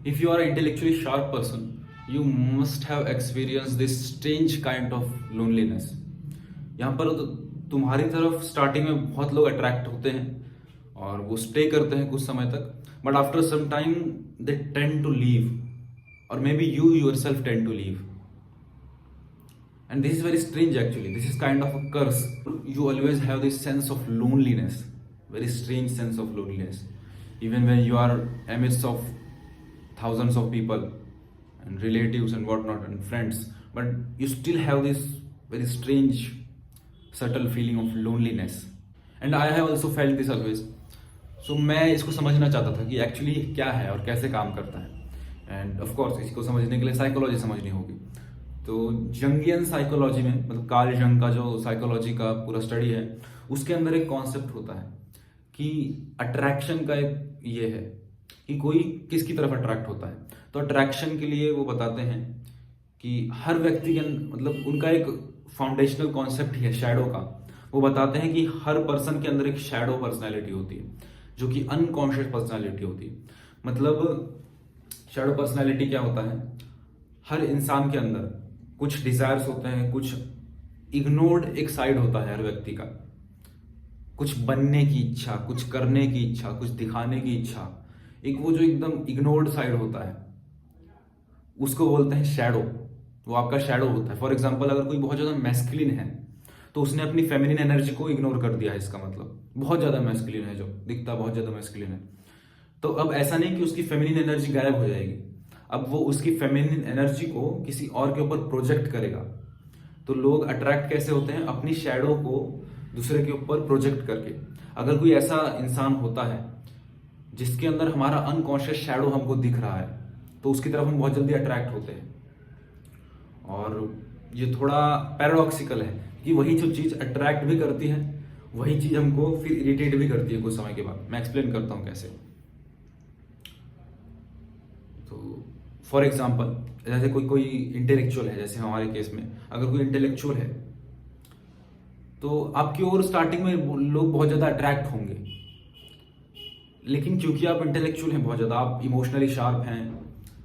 If you are an intellectually sharp person, you must have experienced this strange kind of loneliness. यहाँ पर तो तुम्हारी तरफ starting में बहुत लोग अट्रैक्ट होते हैं और वो स्टे करते हैं कुछ समय तक, but after some time they tend to leave, और maybe you yourself tend to leave. And this is very strange actually. This is kind of a curse. You always have this sense of loneliness, very strange sense of loneliness. Even when you are amidst of thousands of people and relatives and whatnot and friends, but you still have this very strange, subtle feeling of loneliness. And I have also felt this always. So मैं इसको समझना चाहता था कि actually क्या है और कैसे काम करता है. एंड ऑफ कोर्स इसको समझने के लिए साइकोलॉजी समझनी होगी. तो जंगियन साइकोलॉजी में, मतलब कार्ल जंग का जो साइकोलॉजी का पूरा स्टडी है, उसके अंदर एक कॉन्सेप्ट होता है कि अट्रैक्शन का एक ये है कि कोई किसकी तरफ अट्रैक्ट होता है. तो अट्रैक्शन के लिए वो बताते हैं कि हर व्यक्ति के मतलब उनका एक फाउंडेशनल कॉन्सेप्ट ही है शैडो का. वो बताते हैं कि हर पर्सन के अंदर एक शैडो पर्सनैलिटी होती है जो कि अनकॉन्शियस पर्सनैलिटी होती है. मतलब शैडो पर्सनैलिटी क्या होता है, हर इंसान के अंदर कुछ डिजायर्स होते हैं, कुछ इग्नोर्ड एक साइड होता है हर व्यक्ति का. कुछ बनने की इच्छा, कुछ करने की इच्छा, कुछ दिखाने की इच्छा, एक वो जो एकदम इग्नोर्ड साइड होता है उसको बोलते हैं शैडो. वो आपका शैडो होता है. फॉर एग्जाम्पल, अगर कोई बहुत ज्यादा मैस्कुलिन है तो उसने अपनी फेमिनिन एनर्जी को इग्नोर कर दिया है. इसका मतलब बहुत ज्यादा मैस्कुलिन है, जो दिखता बहुत ज्यादा मैस्कुलिन है, तो अब ऐसा नहीं कि उसकी फेमिनिन एनर्जी गायब हो जाएगी. अब वो उसकी फेमिनिन एनर्जी को किसी और के ऊपर प्रोजेक्ट करेगा. तो लोग अट्रैक्ट कैसे होते हैं, अपनी शैडो को दूसरे के ऊपर प्रोजेक्ट करके. अगर कोई ऐसा इंसान होता है जिसके अंदर हमारा अनकॉन्शियस शैडो हमको दिख रहा है, तो उसकी तरफ हम बहुत जल्दी अट्रैक्ट होते हैं. और ये थोड़ा पैराडॉक्सिकल है कि वही जो चीज अट्रैक्ट भी करती है, वही चीज हमको फिर इरिटेट भी करती है कुछ समय के बाद. मैं एक्सप्लेन करता हूं कैसे. तो फॉर एग्जाम्पल, जैसे कोई कोई इंटेलेक्चुअल है, जैसे हमारे केस में अगर कोई इंटेलेक्चुअल है तो आपकी ओर स्टार्टिंग में लोग बहुत ज्यादा अट्रैक्ट होंगे. लेकिन क्योंकि आप इंटेलेक्चुअल हैं, बहुत ज्यादा आप इमोशनली शार्प हैं,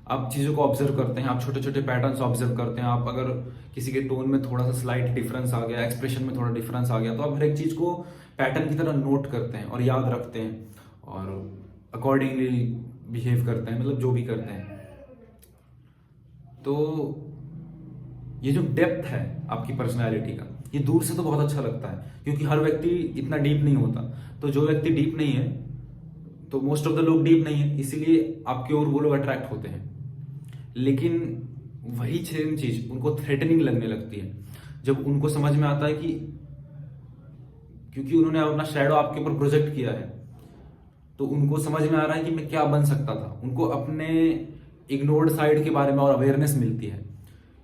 आप चीजों को ऑब्जर्व करते हैं, आप छोटे छोटे पैटर्न्स ऑब्जर्व करते हैं. आप अगर किसी के टोन में थोड़ा सा स्लाइट डिफरेंस आ गया, एक्सप्रेशन में थोड़ा डिफरेंस आ गया, तो आप हर एक चीज को पैटर्न की तरह नोट करते हैं और याद रखते हैं और अकॉर्डिंगली बिहेव करते हैं, मतलब जो भी करते हैं. तो ये जो डेप्थ है आपकी पर्सनैलिटी का, ये दूर से तो बहुत अच्छा लगता है क्योंकि हर व्यक्ति इतना डीप नहीं होता. तो जो व्यक्ति डीप नहीं है, तो मोस्ट ऑफ द लोग डीप नहीं है, इसीलिए आपकी ओर वो लोग अट्रैक्ट होते हैं. लेकिन वही सेम चीज उनको थ्रेटनिंग लगने लगती है जब उनको समझ में आता है कि क्योंकि उन्होंने अपना शैडो आपके ऊपर प्रोजेक्ट किया है, तो उनको समझ में आ रहा है कि मैं क्या बन सकता था. उनको अपने इग्नोर्ड साइड के बारे में और अवेयरनेस मिलती है.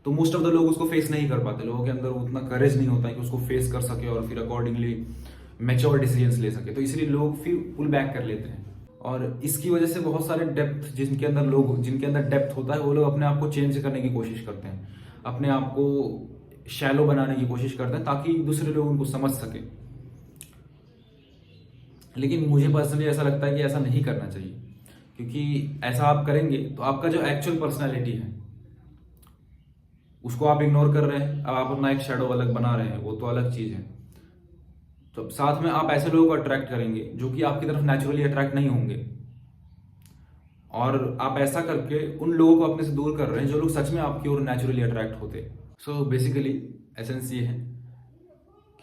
तो मोस्ट ऑफ द लोग उसको फेस नहीं कर पाते. लोगों के अंदर उतना करेज नहीं होता है कि उसको फेस कर सके और फिर अकॉर्डिंगली मैच्योर डिसीजंस ले सके. तो इसलिए लोग फिर पुल बैक कर लेते हैं. और इसकी वजह से बहुत सारे डेप्थ जिनके अंदर डेप्थ होता है, वो लोग अपने आप को चेंज करने की कोशिश करते हैं, अपने आप को शैलो बनाने की कोशिश करते हैं ताकि दूसरे लोग उनको समझ सके. लेकिन मुझे पर्सनली ऐसा लगता है कि ऐसा नहीं करना चाहिए, क्योंकि ऐसा आप करेंगे तो आपका जो एक्चुअल पर्सनैलिटी है उसको आप इग्नोर कर रहे हैं. अब आप अपना एक शैडो अलग बना रहे हैं, वो तो अलग चीज है. तो साथ में आप ऐसे लोगों को अट्रैक्ट करेंगे जो कि आपकी तरफ नेचुरली अट्रैक्ट नहीं होंगे, और आप ऐसा करके उन लोगों को अपने से दूर कर रहे हैं जो लोग सच में आपकी ओर नेचुरली अट्रैक्ट होते. सो बेसिकली एसेंस ये है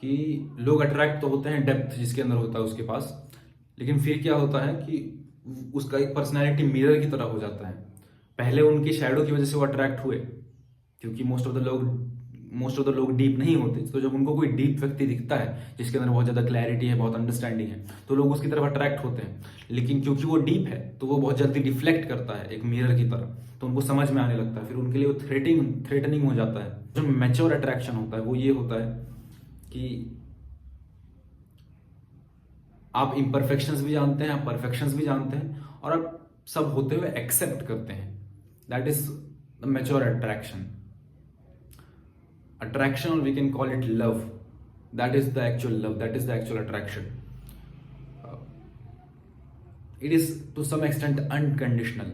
कि लोग अट्रैक्ट तो होते हैं डेप्थ जिसके अंदर होता है उसके पास, लेकिन फिर क्या होता है कि उसका एक पर्सनैलिटी मिरर की तरह हो जाता है. पहले उनकी शैडो की वजह से वो अट्रैक्ट हुए, क्योंकि मोस्ट ऑफ द लोग डीप नहीं होते. तो जब उनको कोई डीप व्यक्ति दिखता है जिसके अंदर बहुत ज्यादा क्लैरिटी है, बहुत अंडरस्टैंडिंग है, तो लोग उसकी तरफ अट्रैक्ट होते हैं. लेकिन क्योंकि वो डीप है तो वो बहुत जल्दी डिफ्लेक्ट करता है एक मिरर की तरह, तो उनको समझ में आने लगता है. फिर उनके लिए वो थ्रेटनिंग हो जाता है. जो मैच्योर अट्रैक्शन होता है वो ये होता है कि आप इम्परफेक्शंस भी जानते हैं, आप परफेक्शंस भी जानते हैं, और आप सब होते हुए एक्सेप्ट करते हैं. That is the mature attraction, or we can call it love. That is the actual love, that is the actual attraction. It is to some extent unconditional.